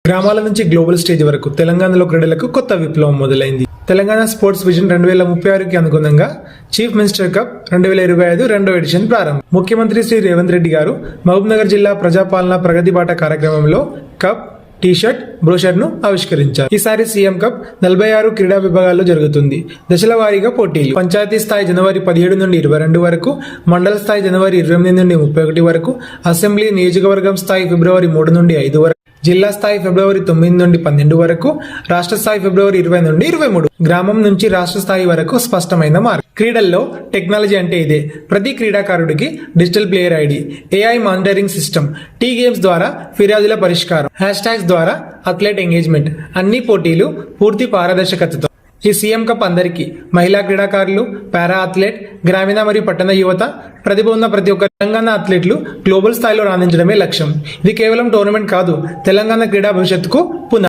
గ్రామాల నుంచి global stage వరకు తెలంగాణలో క్రీడలకు కొత్త విప్లవం మొదలైంది. తెలంగాణ స్పోర్ట్స్ విజన్ 2036కి అనుగుణంగా చీఫ్ మినిస్టర్ కప్ 2025 రెండో ఎడిషన్ ప్రారంభం. ముఖ్యమంత్రి శ్రీ రేవంత్ రెడ్డి గారు మహబూబ్నగర్ జిల్లా ప్రజాపాలన ప్రగతి బాట కార్యక్రమంలో కప్, టీ-షర్ట్, బ్రోషర్ను ఆవిష్కరించారు. ఈసారి సీఎం కప్ 46 క్రీడా విభాగాల్లో జరుగుతుంది. దశల వారీగా పోటీలు. పంచాయతీ స్థాయి జనవరి 17 నుండి 22 వరకు, మండల స్థాయి జనవరి 28 నుండి 31 వరకు, అసెంబ్లీ నియోజకవర్గం స్థాయి ఫిబ్రవరి 3 నుండి 5 వరకు, జిల్లా స్థాయి ఫిబ్రవరి 9 నుండి 12 వరకు, రాష్ట్ర స్థాయి ఫిబ్రవరి 20 నుండి 23. గ్రామం నుంచి రాష్ట్ర స్థాయి వరకు స్పష్టమైన మార్పు. క్రీడల్లో టెక్నాలజీ అంటే ఇదే. ప్రతి క్రీడాకారుడికి digital player ID, AI monitoring system, T games ద్వారా ఫిర్యాదుల పరిష్కారం, హ్యాష్ ద్వారా అథ్లెట్ ఎంగేజ్మెంట్, అన్ని పోటీలు పూర్తి పారదర్శకతతో. ఈ సీఎం కప్ అందరికీ, మహిళా క్రీడాకారులు, పారా అథ్లెట్, గ్రామీణ మరియు పట్టణ యువత, ప్రతిభ ఉన్న ప్రతి ఒక్క తెలంగాణ అథ్లెట్లు గ్లోబల్ స్థాయిలో రాణించడమే లక్ష్యం. ఇది కేవలం టోర్నమెంట్ కాదు, తెలంగాణ క్రీడా భవిష్యత్తుకు పునాది.